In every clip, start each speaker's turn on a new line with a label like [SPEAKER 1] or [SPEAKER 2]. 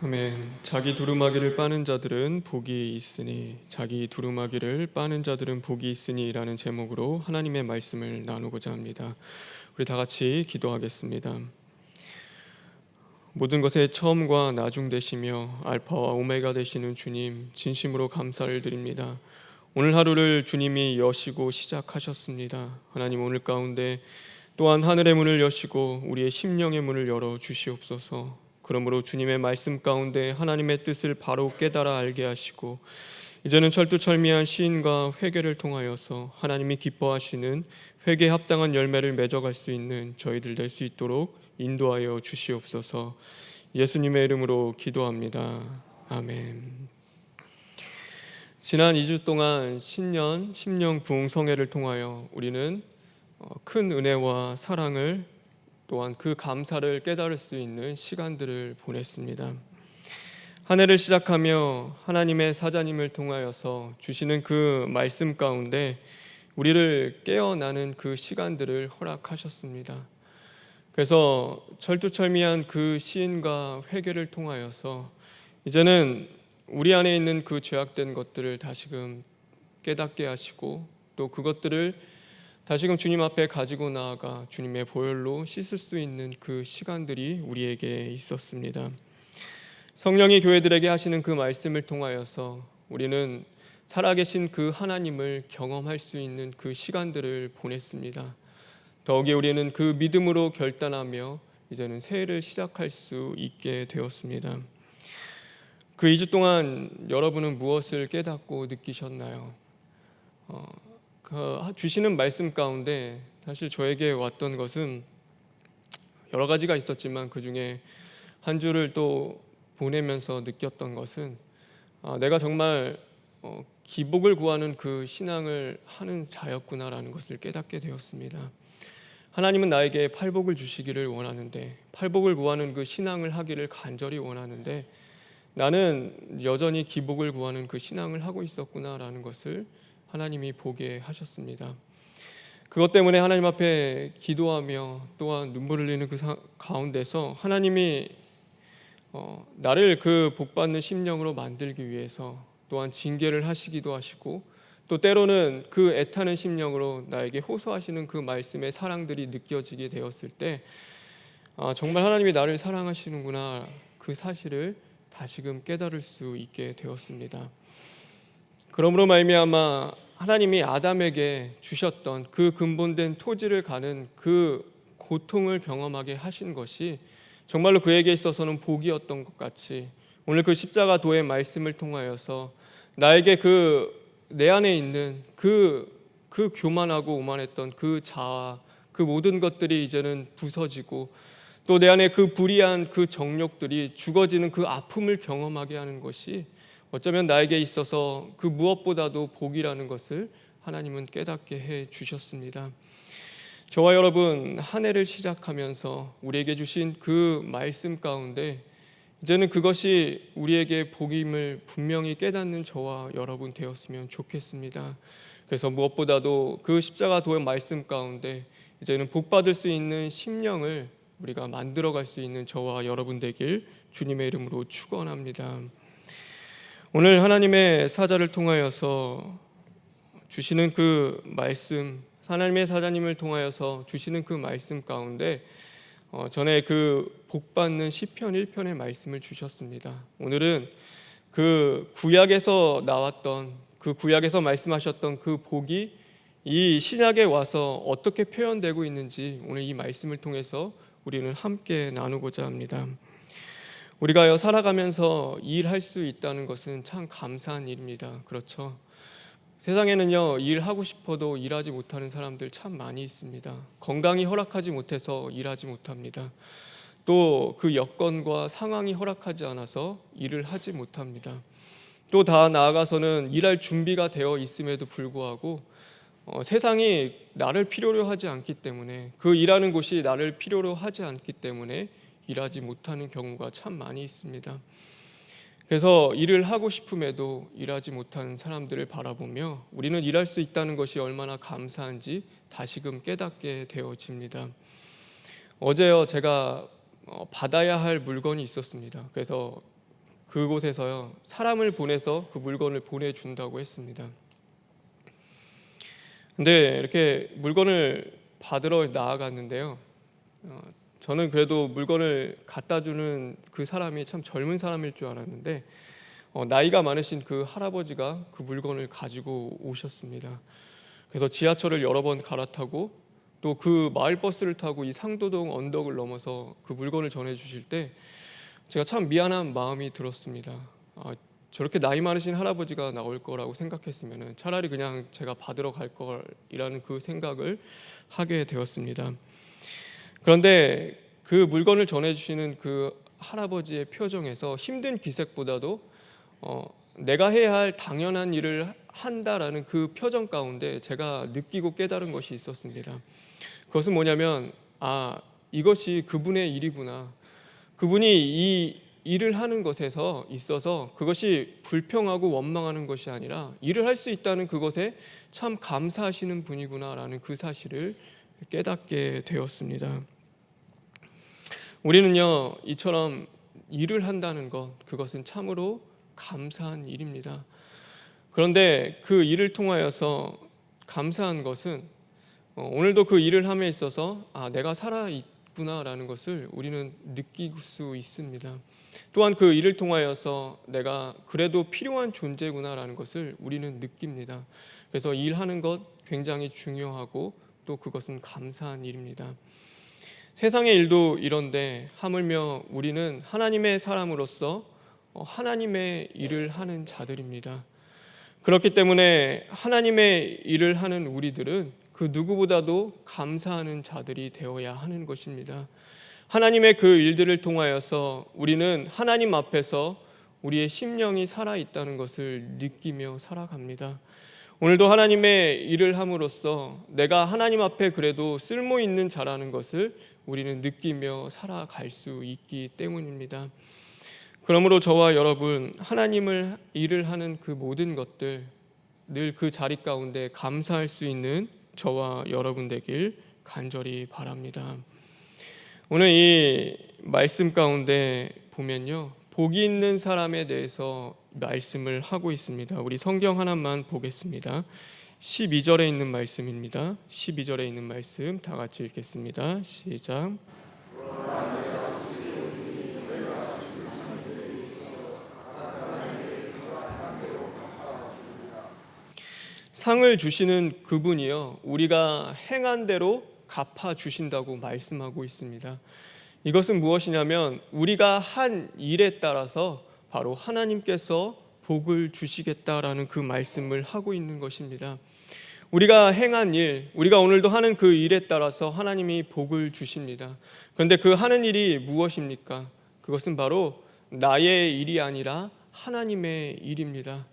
[SPEAKER 1] 아멘. 자기 두루마기를 빠는 자들은 복이 있으니, 자기 두루마기를 빠는 자들은 복이 있으니라는 제목으로 하나님의 말씀을 나누고자 합니다. 우리 다 같이 기도하겠습니다. 모든 것의 처음과 나중 되시며 알파와 오메가 되시는 주님, 진심으로 감사를 드립니다. 오늘 하루를 주님이 여시고 시작하셨습니다. 하나님, 오늘 가운데 또한 하늘의 문을 여시고 우리의 심령의 문을 열어 주시옵소서. 그러므로 주님의 말씀 가운데 하나님의 뜻을 바로 깨달아 알게 하시고, 이제는 철두철미한 시인과 회개를 통하여서 하나님이 기뻐하시는 회개에 합당한 열매를 맺어갈 수 있는 저희들 될 수 있도록 인도하여 주시옵소서. 예수님의 이름으로 기도합니다. 아멘. 지난 2주 동안 신년 심령 부흥성회를 통하여 우리는 큰 은혜와 사랑을, 또한 그 감사를 깨달을 수 있는 시간들을 보냈습니다. 한 해를 시작하며 하나님의 사자님을 통하여서 주시는 그 말씀 가운데 우리를 깨어나는 그 시간들을 허락하셨습니다. 그래서 철두철미한 그 시인과 회개를 통하여서 이제는 우리 안에 있는 그 죄악된 것들을 다시금 깨닫게 하시고, 또 그것들을 다시금 주님 앞에 가지고 나아가 주님의 보혈로 씻을 수 있는 그 시간들이 우리에게 있었습니다. 성령이 교회들에게 하시는 그 말씀을 통하여서 우리는 살아계신 그 하나님을 경험할 수 있는 그 시간들을 보냈습니다. 더욱이 우리는 그 믿음으로 결단하며 이제는 새해를 시작할 수 있게 되었습니다. 그 2주 동안 여러분은 무엇을 깨닫고 느끼셨나요? 주시는 말씀 가운데 사실 저에게 왔던 것은 여러 가지가 있었지만, 그 중에 한 주를 또 보내면서 느꼈던 것은 내가 정말 기복을 구하는 그 신앙을 하는 자였구나라는 것을 깨닫게 되었습니다. 하나님은 나에게 팔복을 주시기를 원하는데, 팔복을 구하는 그 신앙을 하기를 간절히 원하는데, 나는 여전히 기복을 구하는 그 신앙을 하고 있었구나라는 것을 하나님이 보게 하셨습니다. 그것 때문에 하나님 앞에 기도하며 또한 눈물을 흘리는 그 가운데서 하나님이 나를 그 복받는 심령으로 만들기 위해서 또한 징계를 하시기도 하시고, 또 때로는 그 애타는 심령으로 나에게 호소하시는 그 말씀의 사랑들이 느껴지게 되었을 때, 정말 하나님이 나를 사랑하시는구나, 그 사실을 다시금 깨달을 수 있게 되었습니다. 그러므로 말미암아 하나님이 아담에게 주셨던 그 근본된 토지를 가는 그 고통을 경험하게 하신 것이 정말로 그에게 있어서는 복이었던 것 같이, 오늘 그 십자가 도의 말씀을 통하여서 나에게 내 안에 있는 그 교만하고 오만했던 그 자아, 그 모든 것들이 이제는 부서지고, 또 내 안에 그 불의한 그 정욕들이 죽어지는 그 아픔을 경험하게 하는 것이 어쩌면 나에게 있어서 그 무엇보다도 복이라는 것을 하나님은 깨닫게 해 주셨습니다. 저와 여러분, 한 해를 시작하면서 우리에게 주신 그 말씀 가운데 이제는 그것이 우리에게 복임을 분명히 깨닫는 저와 여러분 되었으면 좋겠습니다. 그래서 무엇보다도 그 십자가 도의 말씀 가운데 이제는 복받을 수 있는 심령을 우리가 만들어갈 수 있는 저와 여러분 되길 주님의 이름으로 축원합니다. 오늘 하나님의 사자를 통하여서 주시는 그 말씀, 하나님의 사자님을 통하여서 주시는 그 말씀 가운데 전에 그 복받는 시편 1편의 말씀을 주셨습니다. 오늘은 그 구약에서 나왔던, 그 구약에서 말씀하셨던 그 복이 이 신약에 와서 어떻게 표현되고 있는지 오늘 이 말씀을 통해서 우리는 함께 나누고자 합니다. 우리가 살아가면서 일할 수 있다는 것은 참 감사한 일입니다. 그렇죠? 세상에는요, 일하고 싶어도 일하지 못하는 사람들 참 많이 있습니다. 건강이 허락하지 못해서 일하지 못합니다. 또 그 여건과 상황이 허락하지 않아서 일을 하지 못합니다. 또 다 나아가서는 일할 준비가 되어 있음에도 불구하고 세상이 나를 필요로 하지 않기 때문에, 그 일하는 곳이 나를 필요로 하지 않기 때문에 일하지 못하는 경우가 참 많이 있습니다. 그래서 일을 하고 싶음에도 일하지 못하는 사람들을 바라보며 우리는 일할 수 있다는 것이 얼마나 감사한지 다시금 깨닫게 되어집니다. 어제요, 제가 받아야 할 물건이 있었습니다. 그래서 그곳에서요 사람을 보내서 그 물건을 보내준다고 했습니다. 근데 이렇게 물건을 받으러 나아갔는데요. 저는 그래도 물건을 갖다 주는 그 사람이 참 젊은 사람일 줄 알았는데 나이가 많으신 그 할아버지가 그 물건을 가지고 오셨습니다. 그래서 지하철을 여러 번 갈아타고 또 그 마을버스를 타고 이 상도동 언덕을 넘어서 그 물건을 전해주실 때 제가 참 미안한 마음이 들었습니다. 저렇게 나이 많으신 할아버지가 나올 거라고 생각했으면 차라리 그냥 제가 받으러 갈 걸이라는 그 생각을 하게 되었습니다. 그런데 그 물건을 전해주시는 그 할아버지의 표정에서 힘든 기색보다도 내가 해야 할 당연한 일을 한다라는 그 표정 가운데 제가 느끼고 깨달은 것이 있었습니다. 그것은 뭐냐면 이것이 그분의 일이구나. 그분이 이 일을 하는 것에서 있어서 그것이 불평하고 원망하는 것이 아니라 일을 할 수 있다는 그것에 참 감사하시는 분이구나라는 그 사실을 깨닫게 되었습니다. 우리는요 이처럼 일을 한다는 것, 그것은 참으로 감사한 일입니다. 그런데 그 일을 통하여서 감사한 것은 오늘도 그 일을 함에 있어서 내가 살아있구나라는 것을 우리는 느낄 수 있습니다. 또한 그 일을 통하여서 내가 그래도 필요한 존재구나라는 것을 우리는 느낍니다. 그래서 일하는 것 굉장히 중요하고 또 그것은 감사한 일입니다. 세상의 일도 이런데 하물며 우리는 하나님의 사람으로서 하나님의 일을 하는 자들입니다. 그렇기 때문에 하나님의 일을 하는 우리들은 그 누구보다도 감사하는 자들이 되어야 하는 것입니다. 하나님의 그 일들을 통하여서 우리는 하나님 앞에서 우리의 심령이 살아있다는 것을 느끼며 살아갑니다. 오늘도 하나님의 일을 함으로써 내가 하나님 앞에 그래도 쓸모있는 자라는 것을 우리는 느끼며 살아갈 수 있기 때문입니다. 그러므로 저와 여러분, 하나님을 일을 하는 그 모든 것들 늘 그 자리 가운데 감사할 수 있는 저와 여러분 되길 간절히 바랍니다. 오늘 이 말씀 가운데 보면요, 복이 있는 사람에 대해서 말씀을 하고 있습니다. 우리 성경 하나만 보겠습니다. 12절에 있는 말씀입니다. 12절에 있는 말씀 다 같이 읽겠습니다. 시작. 상을 주시는 그분이요, 우리가 행한 대로 갚아 주신다고 말씀하고 있습니다. 이것은 무엇이냐면 우리가 한 일에 따라서 바로 하나님께서 복을 주시겠다라는 그 말씀을 하고 있는 것입니다. 우리가 행한 일, 우리가 오늘도 하는 그 일에 따라서 하나님이 복을 주십니다. 그런데 그 하는 일이 무엇입니까? 그것은 바로 나의 일이 아니라 하나님의 일입니다.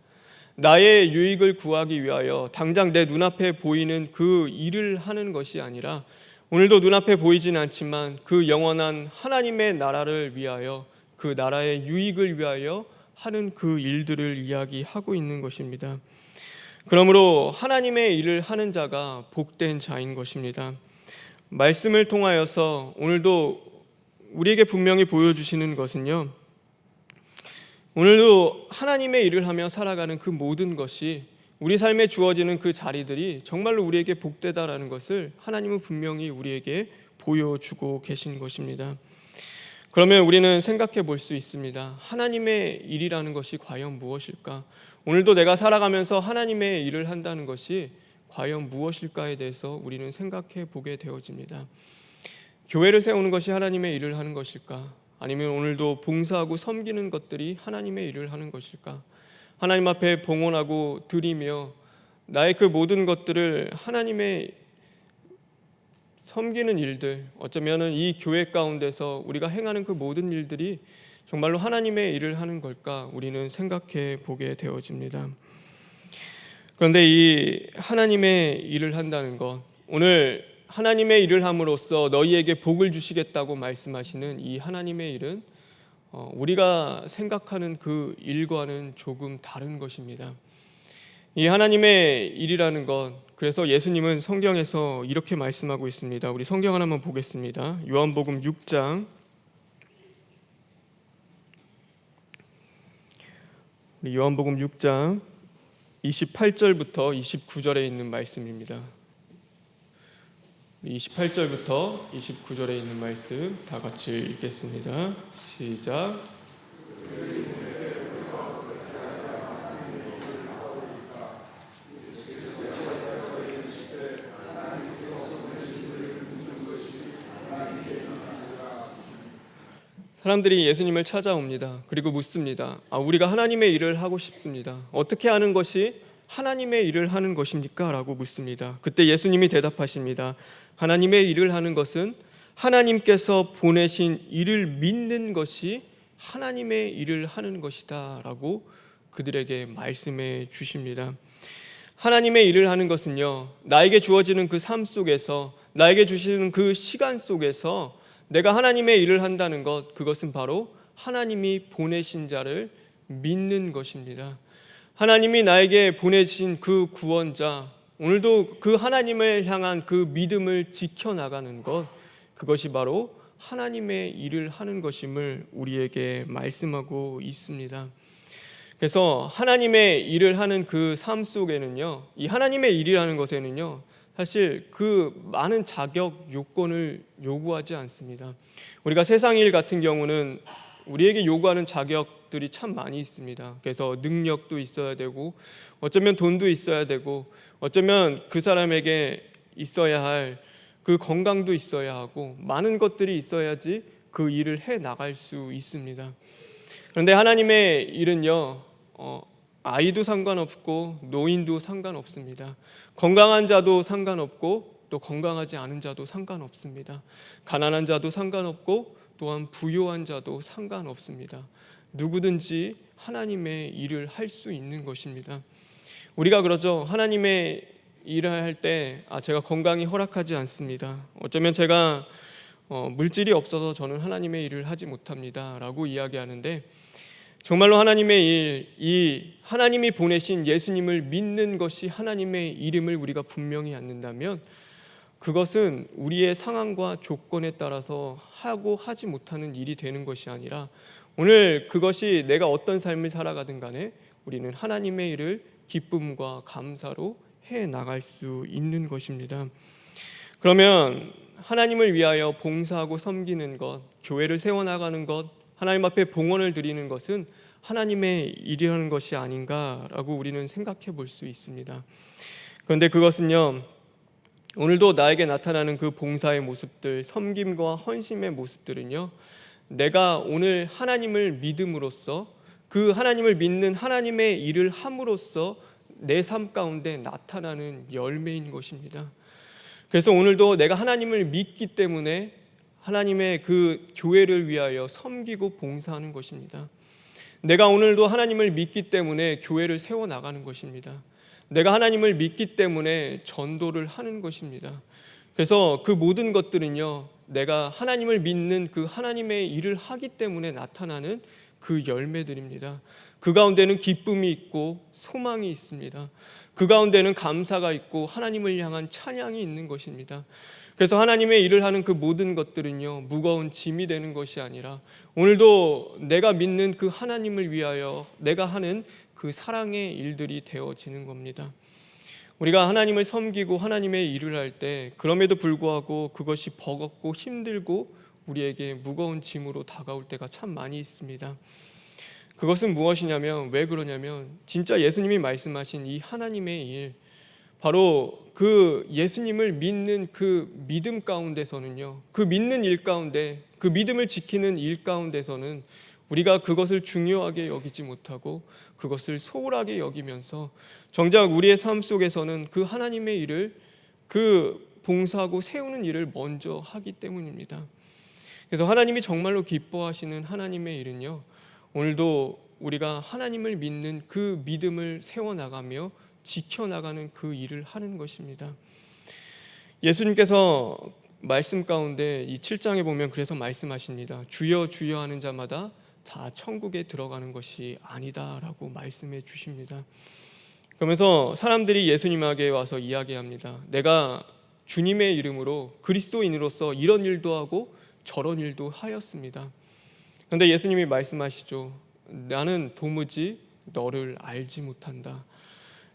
[SPEAKER 1] 나의 유익을 구하기 위하여 당장 내 눈앞에 보이는 그 일을 하는 것이 아니라 오늘도 눈앞에 보이진 않지만 그 영원한 하나님의 나라를 위하여, 그 나라의 유익을 위하여 하는 그 일들을 이야기하고 있는 것입니다. 그러므로 하나님의 일을 하는 자가 복된 자인 것입니다. 말씀을 통하여서 오늘도 우리에게 분명히 보여주시는 것은요, 오늘도 하나님의 일을 하며 살아가는 그 모든 것이, 우리 삶에 주어지는 그 자리들이 정말로 우리에게 복되다라는 것을 하나님은 분명히 우리에게 보여주고 계신 것입니다. 그러면 우리는 생각해 볼 수 있습니다. 하나님의 일이라는 것이 과연 무엇일까? 오늘도 내가 살아가면서 하나님의 일을 한다는 것이 과연 무엇일까에 대해서 우리는 생각해 보게 되어집니다. 교회를 세우는 것이 하나님의 일을 하는 것일까? 아니면 오늘도 봉사하고 섬기는 것들이 하나님의 일을 하는 것일까? 하나님 앞에 봉헌하고 드리며 나의 그 모든 것들을 하나님의 섬기는 일들, 어쩌면 이 교회 가운데서 우리가 행하는 그 모든 일들이 정말로 하나님의 일을 하는 걸까? 우리는 생각해 보게 되어집니다. 그런데 이 하나님의 일을 한다는 것, 오늘 하나님의 일을 함으로써 너희에게 복을 주시겠다고 말씀하시는 이 하나님의 일은 우리가 생각하는 그 일과는 조금 다른 것입니다. 이 하나님의 일이라는 것, 그래서 예수님은 성경에서 이렇게 말씀하고 있습니다. 우리 성경 하나만 보겠습니다. 요한복음 6장 우리 요한복음 6장 28절부터 29절에 있는 말씀입니다. 28절부터 29절에 있는 말씀 다 같이 읽겠습니다. 시작. 사람들이 예수님을 찾아옵니다. 그리고 묻습니다. 우리가 하나님의 일을 하고 싶습니다. 어떻게 하는 것이 하나님의 일을 하는 것입니까? 라고 묻습니다. 그때 예수님이 대답하십니다. 하나님의 일을 하는 것은 하나님께서 보내신 일을 믿는 것이 하나님의 일을 하는 것이다 라고 그들에게 말씀해 주십니다. 하나님의 일을 하는 것은요, 나에게 주어지는 그 삶 속에서, 나에게 주시는 그 시간 속에서 내가 하나님의 일을 한다는 것, 그것은 바로 하나님이 보내신 자를 믿는 것입니다. 하나님이 나에게 보내신 그 구원자, 오늘도 그 하나님을 향한 그 믿음을 지켜나가는 것, 그것이 바로 하나님의 일을 하는 것임을 우리에게 말씀하고 있습니다. 그래서 하나님의 일을 하는 그 삶 속에는요, 이 하나님의 일이라는 것에는요, 사실 그 많은 자격 요건을 요구하지 않습니다. 우리가 세상 일 같은 경우는 우리에게 요구하는 자격들이 참 많이 있습니다. 그래서 능력도 있어야 되고, 어쩌면 돈도 있어야 되고, 어쩌면 그 사람에게 있어야 할 그 건강도 있어야 하고, 많은 것들이 있어야지 그 일을 해 나갈 수 있습니다. 그런데 하나님의 일은요, 아이도 상관없고 노인도 상관없습니다. 건강한 자도 상관없고 또 건강하지 않은 자도 상관없습니다. 가난한 자도 상관없고 또한 부유한 자도 상관없습니다. 누구든지 하나님의 일을 할 수 있는 것입니다. 우리가 그러죠. 하나님의 일을 할 때 제가 건강이 허락하지 않습니다. 어쩌면 제가 물질이 없어서 저는 하나님의 일을 하지 못합니다 라고 이야기하는데, 정말로 하나님의 일, 이 하나님이 보내신 예수님을 믿는 것이 하나님의 일임을 우리가 분명히 안는다면, 그것은 우리의 상황과 조건에 따라서 하고 하지 못하는 일이 되는 것이 아니라, 오늘 그것이 내가 어떤 삶을 살아가든 간에 우리는 하나님의 일을 기쁨과 감사로 해 나갈 수 있는 것입니다. 그러면 하나님을 위하여 봉사하고 섬기는 것, 교회를 세워나가는 것, 하나님 앞에 봉헌을 드리는 것은 하나님의 일이라는 것이 아닌가라고 우리는 생각해 볼 수 있습니다. 그런데 그것은요, 오늘도 나에게 나타나는 그 봉사의 모습들, 섬김과 헌신의 모습들은요, 내가 오늘 하나님을 믿음으로써, 그 하나님을 믿는 하나님의 일을 함으로써 내 삶 가운데 나타나는 열매인 것입니다. 그래서 오늘도 내가 하나님을 믿기 때문에 하나님의 그 교회를 위하여 섬기고 봉사하는 것입니다. 내가 오늘도 하나님을 믿기 때문에 교회를 세워나가는 것입니다. 내가 하나님을 믿기 때문에 전도를 하는 것입니다. 그래서 그 모든 것들은요, 내가 하나님을 믿는 그 하나님의 일을 하기 때문에 나타나는 그 열매들입니다. 그 가운데는 기쁨이 있고 소망이 있습니다. 그 가운데는 감사가 있고 하나님을 향한 찬양이 있는 것입니다. 그래서 하나님의 일을 하는 그 모든 것들은요, 무거운 짐이 되는 것이 아니라 오늘도 내가 믿는 그 하나님을 위하여 내가 하는 그 사랑의 일들이 되어지는 겁니다. 우리가 하나님을 섬기고 하나님의 일을 할 때 그럼에도 불구하고 그것이 버겁고 힘들고 우리에게 무거운 짐으로 다가올 때가 참 많이 있습니다. 그것은 무엇이냐면, 왜 그러냐면 진짜 예수님이 말씀하신 이 하나님의 일, 바로 그 예수님을 믿는 그 믿음 가운데서는요, 그 믿는 일 가운데, 그 믿음을 지키는 일 가운데서는 우리가 그것을 중요하게 여기지 못하고 그것을 소홀하게 여기면서 정작 우리의 삶 속에서는 그 하나님의 일을, 그 봉사하고 세우는 일을 먼저 하기 때문입니다. 그래서 하나님이 정말로 기뻐하시는 하나님의 일은요, 오늘도 우리가 하나님을 믿는 그 믿음을 세워나가며 지켜나가는 그 일을 하는 것입니다. 예수님께서 말씀 가운데 이 7장에 보면 그래서 말씀하십니다. 주여 주여 하는 자마다 다 천국에 들어가는 것이 아니다 라고 말씀해 주십니다. 그러면서 사람들이 예수님에게 와서 이야기합니다. 내가 주님의 이름으로 그리스도인으로서 이런 일도 하고 저런 일도 하였습니다. 그런데 예수님이 말씀하시죠. 나는 도무지 너를 알지 못한다.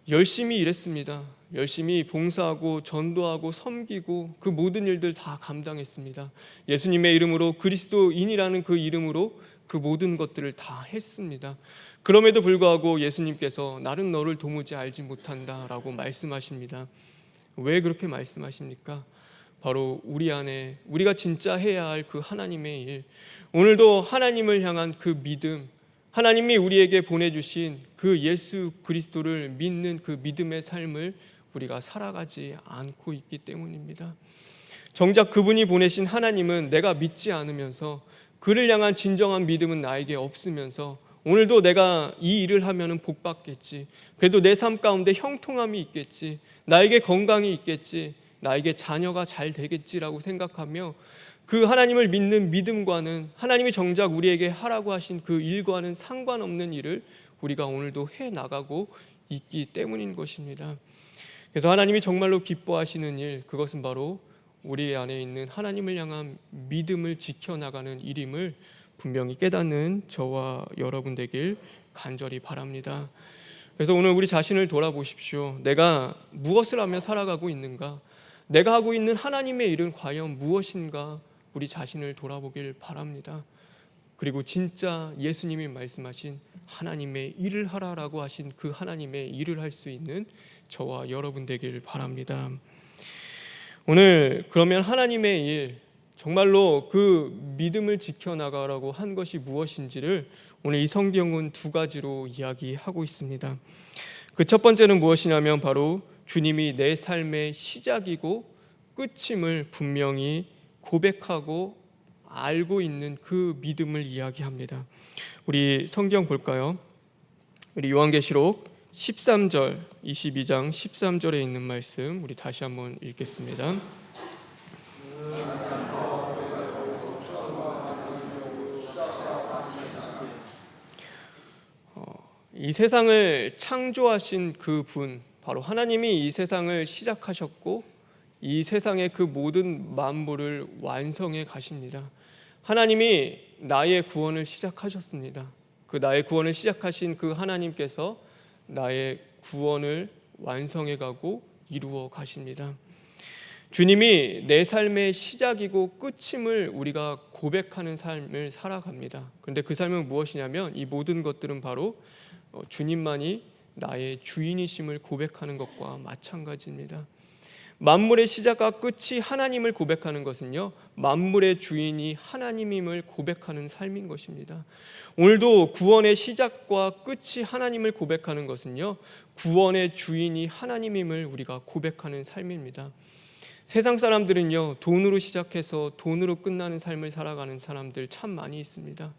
[SPEAKER 1] 열심히 일했습니다. 열심히 봉사하고 전도하고 섬기고 그 모든 일들 다 감당했습니다. 예수님의 이름으로, 그리스도인이라는 그 이름으로 그 모든 것들을 다 했습니다. 그럼에도 불구하고 예수님께서 나는 너를 도무지 알지 못한다라고 말씀하십니다. 왜 그렇게 말씀하십니까? 바로 우리 안에 우리가 진짜 해야 할 그 하나님의 일, 오늘도 하나님을 향한 그 믿음, 하나님이 우리에게 보내주신 그 예수 그리스도를 믿는 그 믿음의 삶을 우리가 살아가지 않고 있기 때문입니다. 정작 그분이 보내신 하나님은 내가 믿지 않으면서, 그를 향한 진정한 믿음은 나에게 없으면서, 오늘도 내가 이 일을 하면 복 받겠지, 그래도 내 삶 가운데 형통함이 있겠지, 나에게 건강이 있겠지, 나에게 자녀가 잘 되겠지라고 생각하며 그 하나님을 믿는 믿음과는, 하나님이 정작 우리에게 하라고 하신 그 일과는 상관없는 일을 우리가 오늘도 해나가고 있기 때문인 것입니다. 그래서 하나님이 정말로 기뻐하시는 일, 그것은 바로 우리 안에 있는 하나님을 향한 믿음을 지켜나가는 일임을 분명히 깨닫는 저와 여러분 되길 간절히 바랍니다. 그래서 오늘 우리 자신을 돌아보십시오. 내가 무엇을 하며 살아가고 있는가? 내가 하고 있는 하나님의 일은 과연 무엇인가? 우리 자신을 돌아보길 바랍니다. 그리고 진짜 예수님이 말씀하신 하나님의 일을 하라라고 하신 그 하나님의 일을 할 수 있는 저와 여러분 되길 바랍니다. 오늘 그러면 하나님의 일, 정말로 그 믿음을 지켜나가라고 한 것이 무엇인지를 오늘 이 성경은 두 가지로 이야기하고 있습니다. 그 첫 번째는 무엇이냐면 바로 주님이 내 삶의 시작이고 끝임을 분명히 고백하고 알고 있는 그 믿음을 이야기합니다. 우리 성경 볼까요? 우리 요한계시록 13절, 22장 13절에 있는 말씀 우리 다시 한번 읽겠습니다. 이 세상을 창조하신 그 분, 바로 하나님이 이 세상을 시작하셨고 이 세상의 그 모든 만물을 완성해 가십니다. 하나님이 나의 구원을 시작하셨습니다. 그 나의 구원을 시작하신 그 하나님께서 나의 구원을 완성해 가고 이루어 가십니다. 주님이 내 삶의 시작이고 끝임을 우리가 고백하는 삶을 살아갑니다. 그런데 그 삶은 무엇이냐면 이 모든 것들은 바로 주님만이 나의 주인이심을 고백하는 것과 마찬가지입니다. 만물의 시작과 끝이 하나님을 고백하는 것은요, 만물의 주인이 하나님임을 고백하는 삶인 것입니다. 오늘도 구원의 시작과 끝이 하나님을 고백하는 것은요, 구원의 주인이 하나님임을 우리가 고백하는 삶입니다. 세상 사람들은요, 돈으로 시작해서 돈으로 끝나는 삶을 살아가는 사람들 참 많이 있습니다.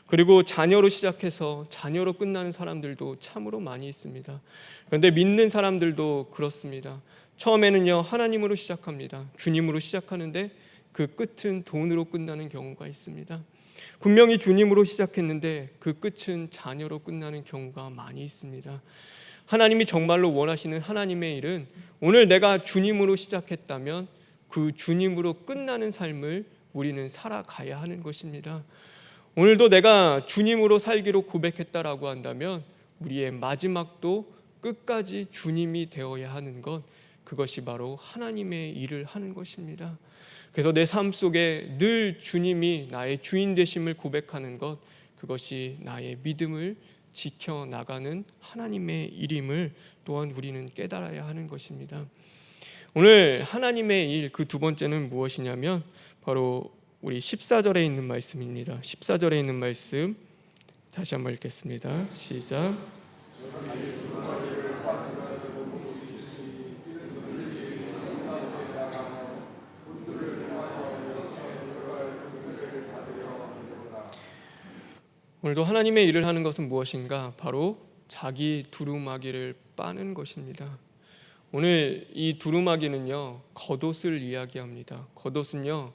[SPEAKER 1] 그리고 자녀로 시작해서 자녀로 끝나는 사람들도 참으로 많이 있습니다. 그런데 믿는 사람들도 그렇습니다. 처음에는요, 하나님으로 시작합니다. 주님으로 시작하는데 그 끝은 돈으로 끝나는 경우가 있습니다. 분명히 주님으로 시작했는데 그 끝은 자녀로 끝나는 경우가 많이 있습니다. 하나님이 정말로 원하시는 하나님의 일은 오늘 내가 주님으로 시작했다면 그 주님으로 끝나는 삶을 우리는 살아가야 하는 것입니다. 오늘도 내가 주님으로 살기로 고백했다라고 한다면 우리의 마지막도 끝까지 주님이 되어야 하는 것, 그것이 바로 하나님의 일을 하는 것입니다. 그래서 내 삶 속에 늘 주님이 나의 주인 되심을 고백하는 것, 그것이 나의 믿음을 지켜나가는 하나님의 일임을 또한 우리는 깨달아야 하는 것입니다. 오늘 하나님의 일, 그 두 번째는 무엇이냐면 바로 우리 14절에 있는 말씀입니다. 14절에 있는 말씀 다시 한번 읽겠습니다. 시작. 오늘도 하나님의 일을 하는 것은 무엇인가? 바로 자기 두루마기를 빠는 것입니다. 오늘 이 두루마기는요, 겉옷을 이야기합니다. 겉옷은요,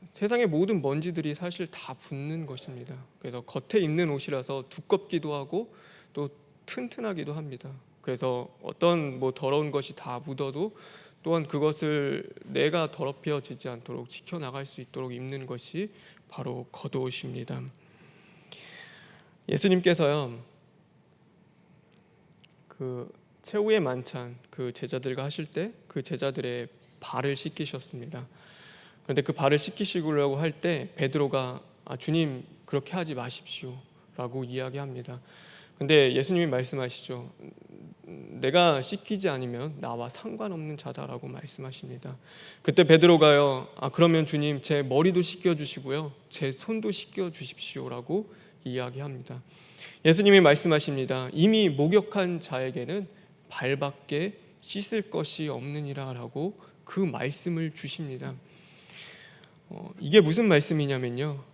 [SPEAKER 1] 세상의 모든 먼지들이 사실 다 붙는 것입니다. 그래서 겉에 입는 옷이라서 두껍기도 하고 또 튼튼하기도 합니다. 그래서 어떤 더러운 것이 다 묻어도 또한 그것을 내가 더럽혀지지 않도록 지켜나갈 수 있도록 입는 것이 바로 겉옷입니다. 예수님께서요, 그 최후의 만찬 그 제자들과 하실 때 그 제자들의 발을 씻기셨습니다. 그런데 그 발을 씻기시려고 할 때 베드로가 주님 그렇게 하지 마십시오 라고 이야기합니다. 근데 예수님이 말씀하시죠. 내가 씻기지 않으면 나와 상관없는 자다라고 말씀하십니다. 그때 베드로가요, 그러면 주님 제 머리도 씻겨주시고요 제 손도 씻겨주십시오라고 이야기합니다. 예수님이 말씀하십니다. 이미 목욕한 자에게는 발밖에 씻을 것이 없느니라 라고 그 말씀을 주십니다. 이게 무슨 말씀이냐면요,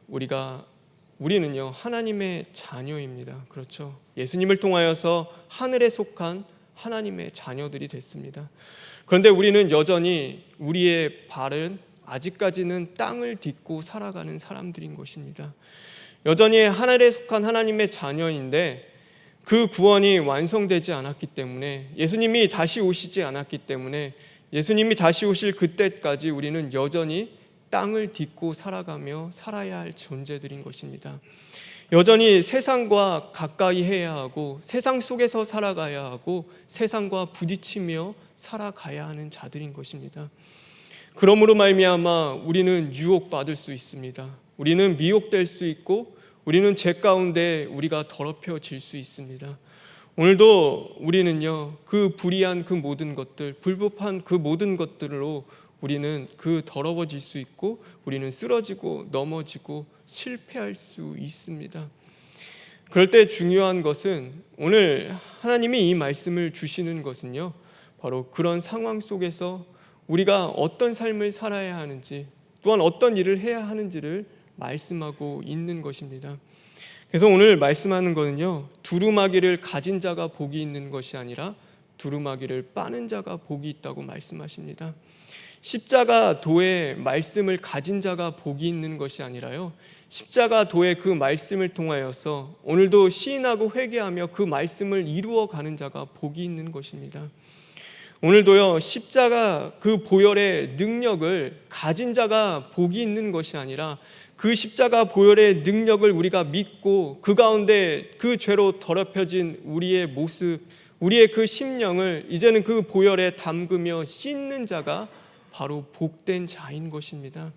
[SPEAKER 1] 우리는요 하나님의 자녀입니다. 그렇죠? 예수님을 통하여서 하늘에 속한 하나님의 자녀들이 됐습니다. 그런데 우리는 여전히 우리의 발은 아직까지는 땅을 딛고 살아가는 사람들인 것입니다. 여전히 하늘에 속한 하나님의 자녀인데 그 구원이 완성되지 않았기 때문에, 예수님이 다시 오시지 않았기 때문에, 예수님이 다시 오실 그때까지 우리는 여전히 땅을 딛고 살아가며 살아야 할 존재들인 것입니다. 여전히 세상과 가까이 해야 하고 세상 속에서 살아가야 하고 세상과 부딪히며 살아가야 하는 자들인 것입니다. 그러므로 말미암아 우리는 유혹받을 수 있습니다. 우리는 미혹될 수 있고 우리는 죄 가운데 우리가 더럽혀질 수 있습니다. 오늘도 우리는요 그 불의한 그 모든 것들, 불법한 그 모든 것들로 우리는 그 더러워질 수 있고 우리는 쓰러지고 넘어지고 실패할 수 있습니다. 그럴 때 중요한 것은, 오늘 하나님이 이 말씀을 주시는 것은요 바로 그런 상황 속에서 우리가 어떤 삶을 살아야 하는지, 또한 어떤 일을 해야 하는지를 말씀하고 있는 것입니다. 그래서 오늘 말씀하는 것은요, 두루마기를 가진 자가 복이 있는 것이 아니라 두루마기를 빠는 자가 복이 있다고 말씀하십니다. 십자가 도의 말씀을 가진 자가 복이 있는 것이 아니라요, 십자가 도의 그 말씀을 통하여서 오늘도 시인하고 회개하며 그 말씀을 이루어가는 자가 복이 있는 것입니다. 오늘도요 십자가 그 보혈의 능력을 가진 자가 복이 있는 것이 아니라 그 십자가 보혈의 능력을 우리가 믿고 그 가운데 그 죄로 더럽혀진 우리의 모습, 우리의 그 심령을 이제는 그 보혈에 담그며 씻는 자가 바로 복된 자인 것입니다.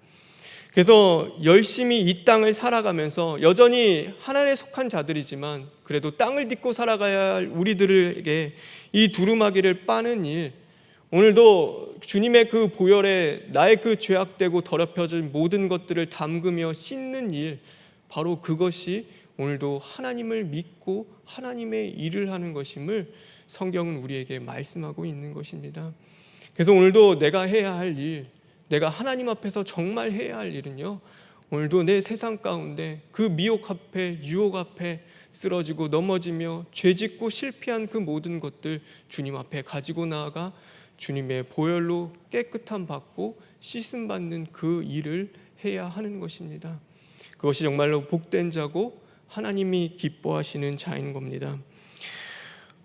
[SPEAKER 1] 그래서 열심히 이 땅을 살아가면서 여전히 하나님에 속한 자들이지만 그래도 땅을 딛고 살아가야 할 우리들에게 이 두루마기를 빠는 일, 오늘도 주님의 그 보혈에 나의 그 죄악되고 더럽혀진 모든 것들을 담그며 씻는 일, 바로 그것이 오늘도 하나님을 믿고 하나님의 일을 하는 것임을 성경은 우리에게 말씀하고 있는 것입니다. 그래서 오늘도 내가 해야 할 일, 내가 하나님 앞에서 정말 해야 할 일은요, 오늘도 내 세상 가운데 그 미혹 앞에, 유혹 앞에 쓰러지고 넘어지며 죄짓고 실패한 그 모든 것들 주님 앞에 가지고 나아가 주님의 보혈로 깨끗함 받고 씻음 받는 그 일을 해야 하는 것입니다. 그것이 정말로 복된 자고 하나님이 기뻐하시는 자인 겁니다.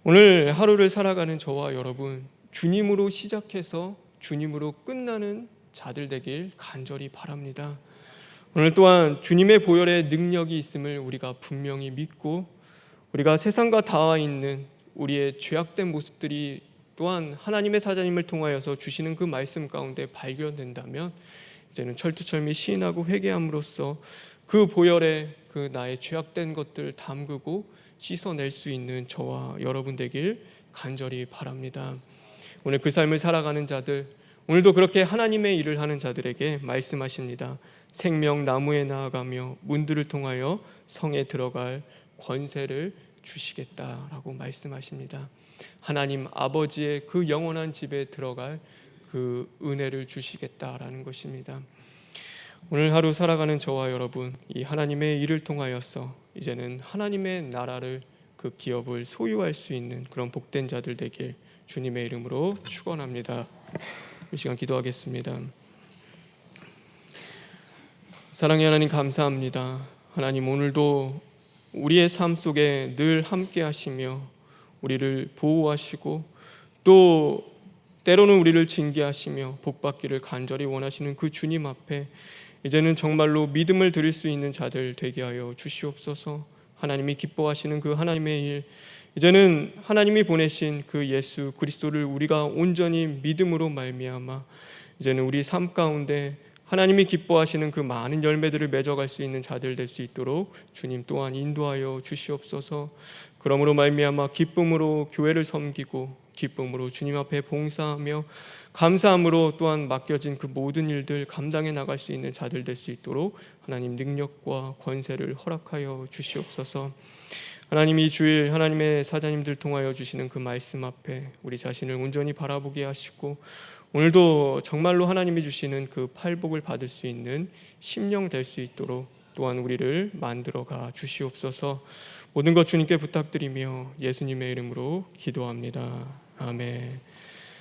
[SPEAKER 1] 오늘 하루를 살아가는 저와 여러분, 주님으로 시작해서 주님으로 끝나는 자들 되길 간절히 바랍니다. 오늘 또한 주님의 보혈의 능력이 있음을 우리가 분명히 믿고, 우리가 세상과 닿아 있는 우리의 죄악된 모습들이 또한 하나님의 사자님을 통하여서 주시는 그 말씀 가운데 발견된다면 이제는 철두철미 시인하고 회개함으로써 그 보혈에 그 나의 죄악된 것들을 담그고 씻어낼 수 있는 저와 여러분 되길 간절히 바랍니다. 오늘 그 삶을 살아가는 자들, 오늘도 그렇게 하나님의 일을 하는 자들에게 말씀하십니다. 생명나무에 나아가며 문들을 통하여 성에 들어갈 권세를 주시겠다라고 말씀하십니다. 하나님 아버지의 그 영원한 집에 들어갈 그 은혜를 주시겠다라는 것입니다. 오늘 하루 살아가는 저와 여러분, 이 하나님의 일을 통하여서 이제는 하나님의 나라를, 그 기업을 소유할 수 있는 그런 복된 자들 되길 주님의 이름으로 축원합니다. 이 시간 기도하겠습니다. 사랑의 하나님, 감사합니다. 하나님, 오늘도 우리의 삶 속에 늘 함께 하시며 우리를 보호하시고 또 때로는 우리를 징계하시며 복받기를 간절히 원하시는 그 주님 앞에 이제는 정말로 믿음을 드릴 수 있는 자들 되게 하여 주시옵소서. 하나님이 기뻐하시는 그 하나님의 일, 이제는 하나님이 보내신 그 예수 그리스도를 우리가 온전히 믿음으로 말미암아 이제는 우리 삶 가운데 하나님이 기뻐하시는 그 많은 열매들을 맺어갈 수 있는 자들 될 수 있도록 주님 또한 인도하여 주시옵소서. 그러므로 말미암아 기쁨으로 교회를 섬기고 기쁨으로 주님 앞에 봉사하며 감사함으로 또한 맡겨진 그 모든 일들 감당해 나갈 수 있는 자들 될 수 있도록 하나님 능력과 권세를 허락하여 주시옵소서. 하나님, 이 주일 하나님의 사자님들 통하여 주시는 그 말씀 앞에 우리 자신을 온전히 바라보게 하시고 오늘도 정말로 하나님이 주시는 그 팔복을 받을 수 있는 심령 될 수 있도록 또한 우리를 만들어가 주시옵소서. 모든 것 주님께 부탁드리며 예수님의 이름으로 기도합니다. 아멘.